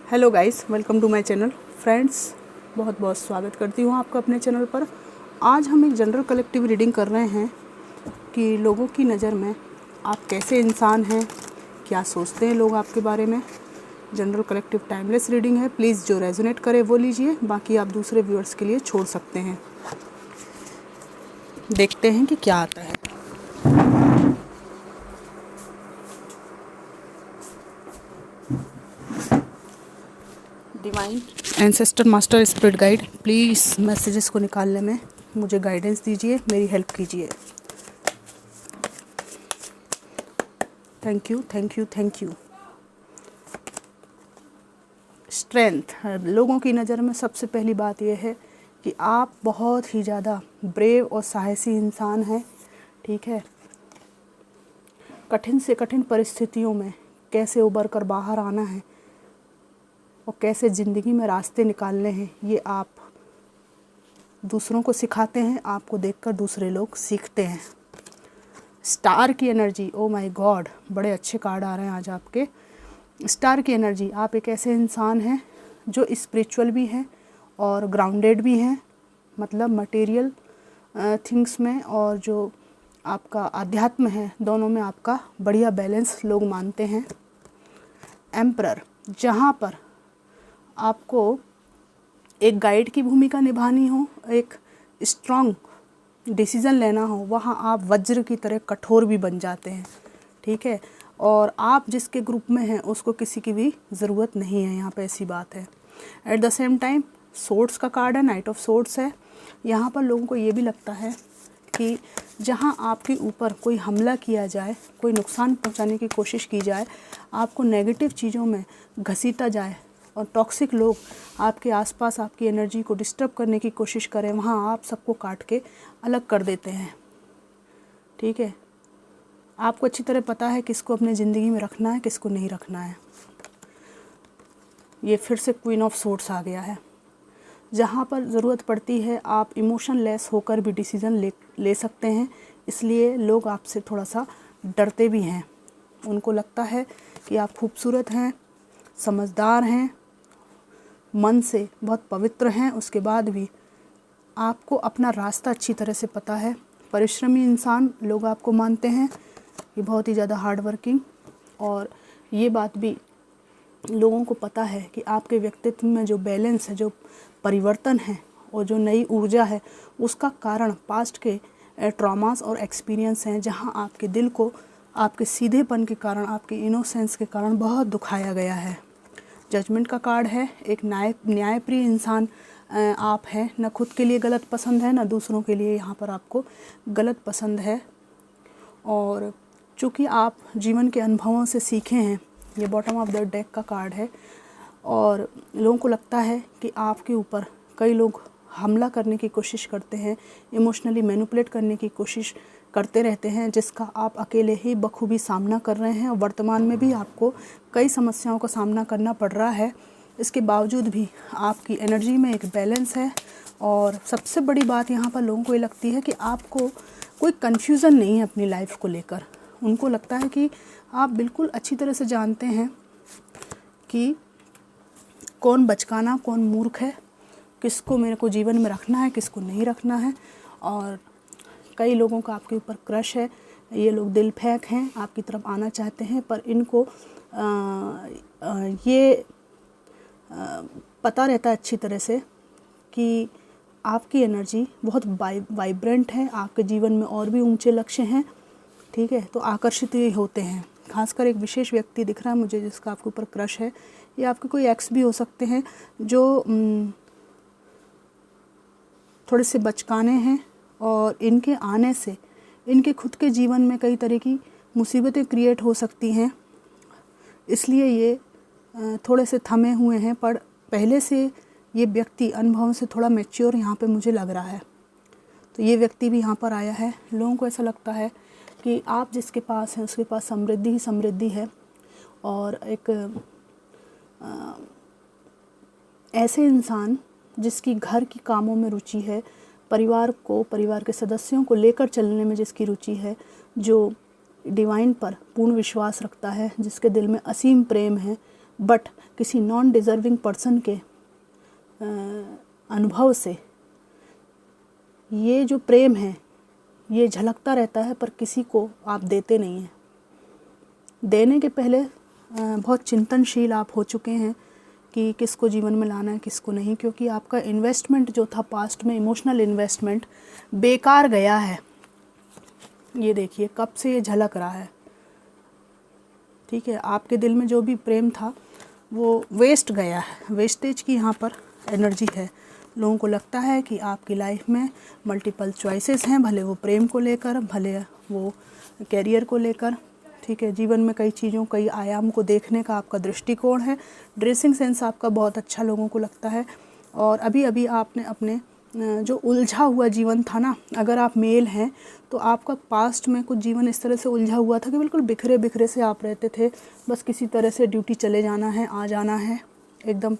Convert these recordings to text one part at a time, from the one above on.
Hello guys, welcome to my channel. Friends, बहुत बहुत स्वागत करती हूँ आपका अपने चैनल पर। आज हम एक जनरल कलेक्टिव रीडिंग कर रहे हैं कि लोगों की नज़र में आप कैसे इंसान हैं, क्या सोचते हैं लोग आपके बारे में। जनरल कलेक्टिव टाइमलेस रीडिंग है। प्लीज़ जो रेजोनेट करे वो लीजिए, बाकी आप दूसरे व्यूअर्स के लिए छोड़ सकते हैं। देखते हैं कि क्या आता है। Divine ancestor master spirit guide, please messages को निकालने में मुझे गाइडेंस दीजिए, मेरी हेल्प कीजिए। Thank you, thank you, thank you. Strength, लोगों की नज़र में सबसे पहली बात यह है कि आप बहुत ही ज़्यादा ब्रेव और साहसी इंसान हैं। ठीक है, कठिन से कठिन परिस्थितियों में कैसे उबर कर बाहर आना है और कैसे ज़िंदगी में रास्ते निकालने हैं, ये आप दूसरों को सिखाते हैं। आपको देखकर दूसरे लोग सीखते हैं। स्टार की एनर्जी, ओ माय गॉड, बड़े अच्छे कार्ड आ रहे हैं आज आपके। स्टार की एनर्जी, आप एक ऐसे इंसान हैं जो स्पिरिचुअल भी हैं और ग्राउंडेड भी हैं, मतलब मटेरियल थिंग्स में और जो आपका अध्यात्म है, दोनों में आपका बढ़िया बैलेंस लोग मानते हैं। एम्परर, जहाँ पर आपको एक गाइड की भूमिका निभानी हो, एक स्ट्रॉन्ग डिसीज़न लेना हो, वहाँ आप वज्र की तरह कठोर भी बन जाते हैं। ठीक है, और आप जिसके ग्रुप में हैं उसको किसी की भी ज़रूरत नहीं है, यहाँ पे ऐसी बात है। At the same time swords का कार्ड है, नाइट ऑफ सोर्ड्स है। यहाँ पर लोगों को ये भी लगता है कि जहाँ आपके ऊपर कोई हमला किया जाए, कोई नुकसान पहुँचाने की कोशिश की जाए, आपको नेगेटिव चीज़ों में घसीटा जाए और टॉक्सिक लोग आपके आसपास आपकी एनर्जी को डिस्टर्ब करने की कोशिश करें, वहाँ आप सबको काट के अलग कर देते हैं। ठीक है, आपको अच्छी तरह पता है किसको अपनी ज़िंदगी में रखना है, किसको नहीं रखना है। ये फिर से क्वीन ऑफ सोर्ड्स आ गया है। जहाँ पर ज़रूरत पड़ती है आप इमोशन लेस होकर भी डिसीज़न ले सकते हैं, इसलिए लोग आपसे थोड़ा सा डरते भी हैं। उनको लगता है कि आप खूबसूरत हैं, समझदार हैं, मन से बहुत पवित्र हैं, उसके बाद भी आपको अपना रास्ता अच्छी तरह से पता है। परिश्रमी इंसान लोग आपको मानते हैं, ये बहुत ही ज़्यादा हार्ड वर्किंग, और ये बात भी लोगों को पता है कि आपके व्यक्तित्व में जो बैलेंस है, जो परिवर्तन है और जो नई ऊर्जा है, उसका कारण पास्ट के ट्रॉमास और एक्सपीरियंस हैं, जहां आपके दिल को आपके सीधेपन के कारण, आपके इनोसेंस के कारण बहुत दुखाया गया है। जजमेंट का कार्ड है। एक न्यायप्रिय इंसान आप हैं, न खुद के लिए गलत पसंद है, न दूसरों के लिए यहाँ पर आपको गलत पसंद है। और चूँकि आप जीवन के अनुभवों से सीखे हैं, ये बॉटम ऑफ द डेक का कार्ड है, और लोगों को लगता है कि आपके ऊपर कई लोग हमला करने की कोशिश करते हैं, इमोशनली मैनिपुलेट करने की कोशिश करते रहते हैं, जिसका आप अकेले ही बखूबी सामना कर रहे हैं। और वर्तमान में भी आपको कई समस्याओं का सामना करना पड़ रहा है। इसके बावजूद भी आपकी एनर्जी में एक बैलेंस है। और सबसे बड़ी बात यहाँ पर लोगों को ये लगती है कि आपको कोई कन्फ्यूज़न नहीं है अपनी लाइफ को लेकर। उनको लगता है कि आप बिल्कुल अच्छी तरह से जानते हैं कि कौन बचकाना, कौन मूर्ख है, किसको मेरे को जीवन में रखना है, किसको नहीं रखना है। और कई लोगों का आपके ऊपर क्रश है, ये लोग दिल फेंक हैं, आपकी तरफ आना चाहते हैं, पर इनको ये पता रहता है अच्छी तरह से कि आपकी एनर्जी बहुत वाइब्रेंट है, आपके जीवन में और भी ऊंचे लक्ष्य हैं। ठीक है, तो आकर्षित ही होते हैं। खासकर एक विशेष व्यक्ति दिख रहा है मुझे जिसका आपके ऊपर क्रश है। ये आपके कोई एक्स भी हो सकते हैं जो थोड़े से बचकाने हैं, और इनके आने से इनके खुद के जीवन में कई तरह की मुसीबतें क्रिएट हो सकती हैं, इसलिए ये थोड़े से थमे हुए हैं। पर पहले से ये व्यक्ति अनुभव से थोड़ा मैच्योर यहाँ पे मुझे लग रहा है। तो ये व्यक्ति भी यहाँ पर आया है। लोगों को ऐसा लगता है कि आप जिसके पास हैं उसके पास समृद्धि ही समृद्धि है, और एक ऐसे इंसान जिसकी घर की कामों में रुचि है, परिवार को, परिवार के सदस्यों को लेकर चलने में जिसकी रुचि है, जो डिवाइन पर पूर्ण विश्वास रखता है, जिसके दिल में असीम प्रेम है, बट किसी नॉन डिज़र्विंग पर्सन के अनुभव से ये जो प्रेम है ये झलकता रहता है, पर किसी को आप देते नहीं हैं। देने के पहले बहुत चिंतनशील आप हो चुके हैं कि किसको जीवन में लाना है, किसको नहीं, क्योंकि आपका इन्वेस्टमेंट जो था पास्ट में, इमोशनल इन्वेस्टमेंट बेकार गया है। ये देखिए कब से ये झलक रहा है, ठीक है। आपके दिल में जो भी प्रेम था वो वेस्ट गया है, वेस्टेज की यहाँ पर एनर्जी है। लोगों को लगता है कि आपकी लाइफ में मल्टीपल चॉइसेस हैं, भले वो प्रेम को लेकर, भले वो कैरियर को लेकर, ठीक है। जीवन में कई चीज़ों, कई आयाम को देखने का आपका दृष्टिकोण है। ड्रेसिंग सेंस आपका बहुत अच्छा लोगों को लगता है। और अभी अभी आपने अपने जो उलझा हुआ जीवन था ना, अगर आप मेल हैं तो आपका पास्ट में कुछ जीवन इस तरह से उलझा हुआ था कि बिल्कुल बिखरे बिखरे से आप रहते थे। बस किसी तरह से ड्यूटी चले जाना है, आ जाना है, एकदम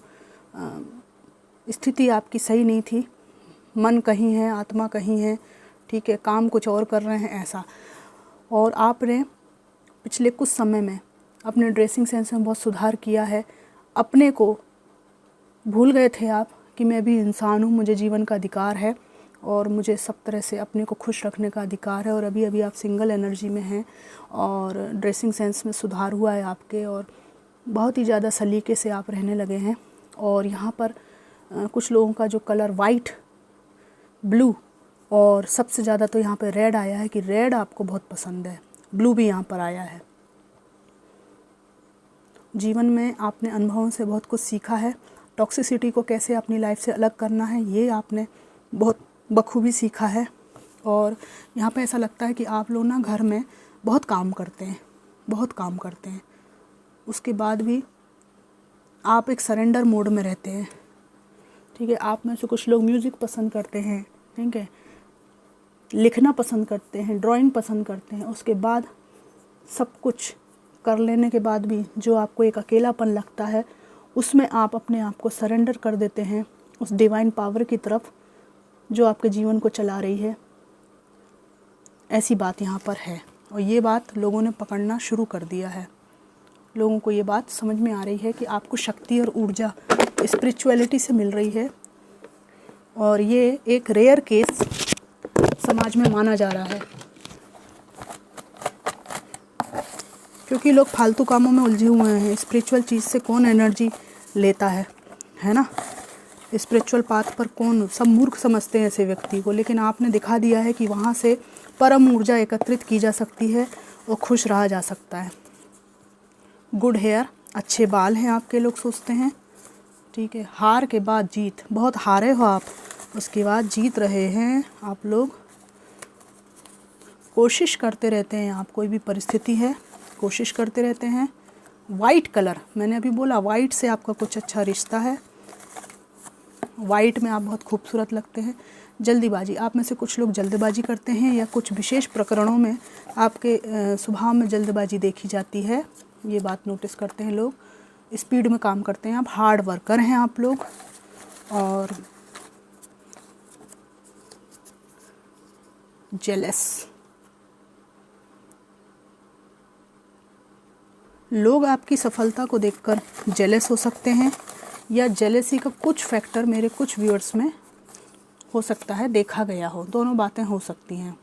स्थिति आपकी सही नहीं थी। मन कहीं है, आत्मा कहीं है, ठीक है, काम कुछ और कर रहे हैं ऐसा। और आपने पिछले कुछ समय में अपने ड्रेसिंग सेंस में बहुत सुधार किया है। अपने को भूल गए थे आप कि मैं भी इंसान हूँ, मुझे जीवन का अधिकार है और मुझे सब तरह से अपने को खुश रखने का अधिकार है। और अभी अभी आप सिंगल एनर्जी में हैं और ड्रेसिंग सेंस में सुधार हुआ है आपके, और बहुत ही ज़्यादा सलीके से आप रहने लगे हैं। और यहाँ पर कुछ लोगों का जो कलर वाइट, ब्लू और सबसे ज़्यादा तो यहाँ पे रेड आया है कि रेड आपको बहुत पसंद है। ब्लू भी यहाँ पर आया है। जीवन में आपने अनुभवों से बहुत कुछ सीखा है। टॉक्सिसिटी को कैसे अपनी लाइफ से अलग करना है ये आपने बहुत बखूबी सीखा है। और यहाँ पे ऐसा लगता है कि आप लोग ना घर में बहुत काम करते हैं, बहुत काम करते हैं, उसके बाद भी आप एक सरेंडर मोड में रहते हैं, ठीक है। आप में से कुछ लोग म्यूज़िक पसंद करते हैं, ठीक है, लिखना पसंद करते हैं, ड्राइंग पसंद करते हैं। उसके बाद सब कुछ कर लेने के बाद भी जो आपको एक अकेलापन लगता है, उसमें आप अपने आप को सरेंडर कर देते हैं उस डिवाइन पावर की तरफ जो आपके जीवन को चला रही है। ऐसी बात यहाँ पर है और ये बात लोगों ने पकड़ना शुरू कर दिया है। लोगों को ये बात समझ में आ रही है कि आपको शक्ति और ऊर्जा स्पिरिचुअलिटी से मिल रही है। और ये एक रेयर केस समाज में माना जा रहा है, क्योंकि लोग फालतू कामों में उलझे हुए हैं। स्पिरिचुअल चीज़ से कौन एनर्जी लेता है ना। स्पिरिचुअल पाथ पर कौन, सब मूर्ख समझते हैं ऐसे व्यक्ति को, लेकिन आपने दिखा दिया है कि वहाँ से परम ऊर्जा एकत्रित की जा सकती है और खुश रहा जा सकता है। गुड हेयर, अच्छे बाल हैं आपके, लोग सोचते हैं, ठीक है। हार के बाद जीत, बहुत हारे हो आप, उसके बाद जीत रहे हैं आप लोग। कोशिश करते रहते हैं आप, कोई भी परिस्थिति है कोशिश करते रहते हैं। वाइट कलर, मैंने अभी बोला वाइट से आपका कुछ अच्छा रिश्ता है, वाइट में आप बहुत खूबसूरत लगते हैं। जल्दीबाजी, आप में से कुछ लोग जल्दबाजी करते हैं या कुछ विशेष प्रकरणों में आपके स्वभाव में जल्दबाजी देखी जाती है, ये बात नोटिस करते हैं लोग। स्पीड में काम करते हैं आप, हार्ड वर्कर हैं आप लोग। और जेलस, लोग आपकी सफलता को देखकर जेलस हो सकते हैं या जेलसी का कुछ फैक्टर मेरे कुछ व्यूअर्स में हो सकता है, देखा गया हो, दोनों बातें हो सकती हैं।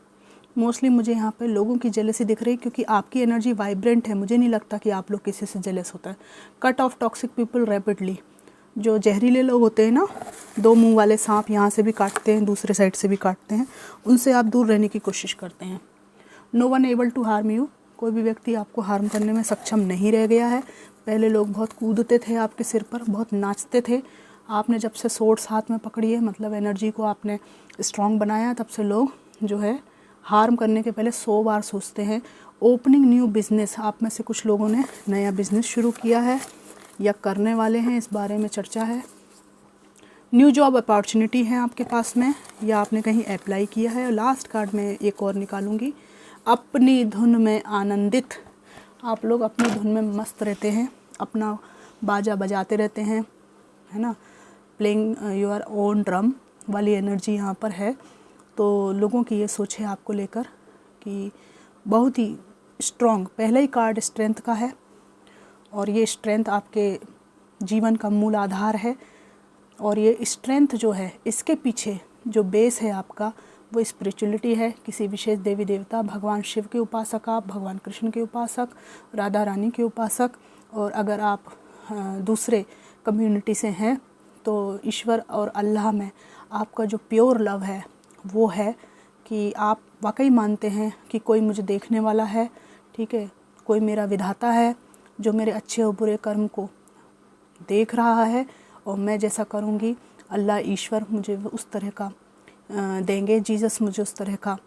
मोस्टली मुझे यहाँ पे लोगों की जेलसी दिख रही, क्योंकि आपकी एनर्जी वाइब्रेंट है। मुझे नहीं लगता कि आप लोग किसी से जेलस होता है। Cut off toxic people rapidly, जो जहरीले लोग होते हैं ना, दो मुंह वाले सांप, यहाँ से भी काटते हैं दूसरे साइड से भी काटते हैं, उनसे आप दूर रहने की कोशिश करते हैं। No one able to harm you, कोई भी व्यक्ति आपको हार्म करने में सक्षम नहीं रह गया है। पहले लोग बहुत कूदते थे आपके सिर पर, बहुत नाचते थे। आपने जब से सोर्स हाथ में पकड़ी है, मतलब एनर्जी को आपने स्ट्रॉन्ग बनाया, तब से लोग जो है हार्म करने के पहले 100 बार सोचते हैं। ओपनिंग न्यू बिजनेस, आप में से कुछ लोगों ने नया बिजनेस शुरू किया है या करने वाले हैं, इस बारे में चर्चा है। न्यू जॉब अपॉर्चुनिटी है आपके पास में, या आपने कहीं अप्लाई किया है। लास्ट कार्ड में एक और निकालूंगी, अपनी धुन में आनंदित, आप लोग अपनी धुन में मस्त रहते हैं, अपना बाजा बजाते रहते हैं, है ना, प्लेइंग योर ओन ड्रम वाली एनर्जी यहाँ पर है। तो लोगों की ये सोच है आपको लेकर कि बहुत ही स्ट्रॉन्ग, पहला ही कार्ड स्ट्रेंथ का है और ये स्ट्रेंथ आपके जीवन का मूल आधार है। और ये स्ट्रेंथ जो है, इसके पीछे जो बेस है आपका, वो स्पिरिचुअलिटी है। किसी विशेष देवी देवता, भगवान शिव के उपासक आप, भगवान कृष्ण के उपासक, राधा रानी के उपासक, और अगर आप दूसरे कम्युनिटी से हैं तो ईश्वर और अल्लाह में आपका जो प्योर लव है वो है कि आप वाकई मानते हैं कि कोई मुझे देखने वाला है, ठीक है, कोई मेरा विधाता है जो मेरे अच्छे और बुरे कर्म को देख रहा है, और मैं जैसा करूँगी अल्लाह ईश्वर मुझे उस तरह का देंगे, जीसस मुझे उस तरह का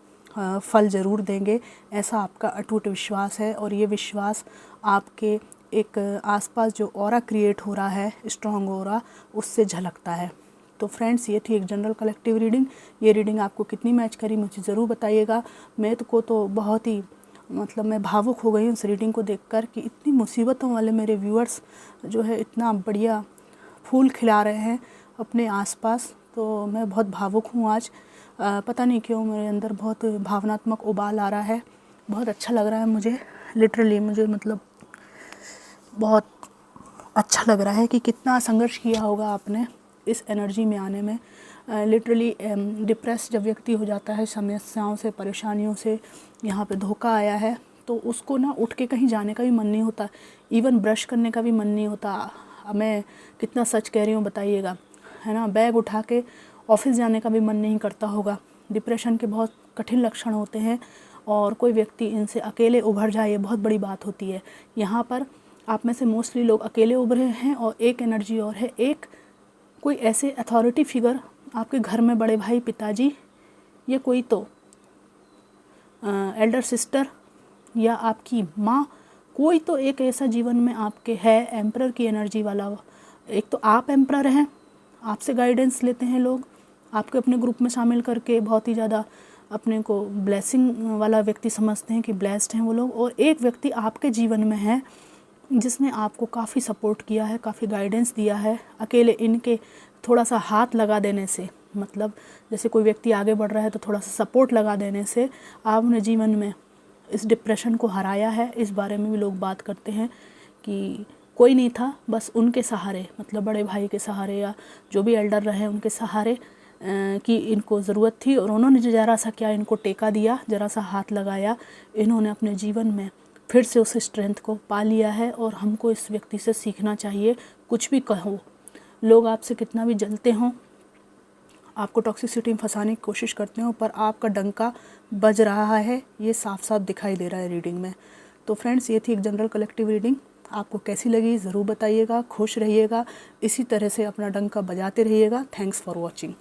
फल ज़रूर देंगे। ऐसा आपका अटूट विश्वास है, और ये विश्वास आपके एक आसपास जो ऑरा क्रिएट हो रहा है, स्ट्रॉन्ग ऑरा, उससे झलकता है। तो फ्रेंड्स, ये थी एक जनरल कलेक्टिव रीडिंग। ये रीडिंग आपको कितनी मैच करी मुझे ज़रूर बताइएगा। मैं तो बहुत ही मतलब मैं भावुक हो गई हूँ इस रीडिंग को देखकर कि इतनी मुसीबतों वाले मेरे व्यूअर्स जो है इतना बढ़िया फूल खिला रहे हैं अपने आसपास। तो मैं बहुत भावुक हूँ आज। पता नहीं क्यों मेरे अंदर बहुत भावनात्मक उबाल आ रहा है। बहुत अच्छा लग रहा है मुझे, लिटरली मुझे मतलब बहुत अच्छा लग रहा है कि कितना संघर्ष किया होगा आपने इस एनर्जी में आने में। लिटरली डिप्रेस जब व्यक्ति हो जाता है समस्याओं से, परेशानियों से, यहाँ पे धोखा आया है, तो उसको ना उठ के कहीं जाने का भी मन नहीं होता, इवन ब्रश करने का भी मन नहीं होता। मैं कितना सच कह रही हूँ बताइएगा, है ना। बैग उठा के ऑफिस जाने का भी मन नहीं करता होगा। डिप्रेशन के बहुत कठिन लक्षण होते हैं, और कोई व्यक्ति इनसे अकेले उभर जाए ये बहुत बड़ी बात होती है। यहाँ पर आप में से मोस्टली लोग अकेले उभरे हैं, और एक एनर्जी और है, एक कोई ऐसे अथॉरिटी फिगर आपके घर में, बड़े भाई, पिताजी, या कोई तो एल्डर सिस्टर या आपकी माँ, कोई तो एक ऐसा जीवन में आपके है एम्परर की एनर्जी वाला। एक तो आप एम्परर हैं, आपसे गाइडेंस लेते हैं लोग, आपके अपने ग्रुप में शामिल करके बहुत ही ज़्यादा अपने को ब्लेसिंग वाला व्यक्ति समझते हैं कि ब्लेस्ड हैं वो लोग। और एक व्यक्ति आपके जीवन में है जिसने आपको काफ़ी सपोर्ट किया है, काफ़ी गाइडेंस दिया है। अकेले इनके थोड़ा सा हाथ लगा देने से, मतलब जैसे कोई व्यक्ति आगे बढ़ रहा है तो थोड़ा सा सपोर्ट लगा देने से आपने जीवन में इस डिप्रेशन को हराया है। इस बारे में भी लोग बात करते हैं कि कोई नहीं था, बस उनके सहारे, मतलब बड़े भाई के सहारे या जो भी एल्डर रहे उनके सहारे की इनको ज़रूरत थी, और उन्होंने ज़रा सा क्या इनको टेका दिया, ज़रा सा हाथ लगाया, इन्होंने अपने जीवन में फिर से उस स्ट्रेंथ को पा लिया है। और हमको इस व्यक्ति से सीखना चाहिए। कुछ भी कहो, लोग आपसे कितना भी जलते हों, आपको टॉक्सिसिटी में फंसाने की कोशिश करते हो, पर आपका डंका बज रहा है, ये साफ साफ दिखाई दे रहा है रीडिंग में। तो फ्रेंड्स, ये थी एक जनरल कलेक्टिव रीडिंग। आपको कैसी लगी ज़रूर बताइएगा। खुश रहिएगा, इसी तरह से अपना डंका बजाते रहिएगा। Thanks for watching.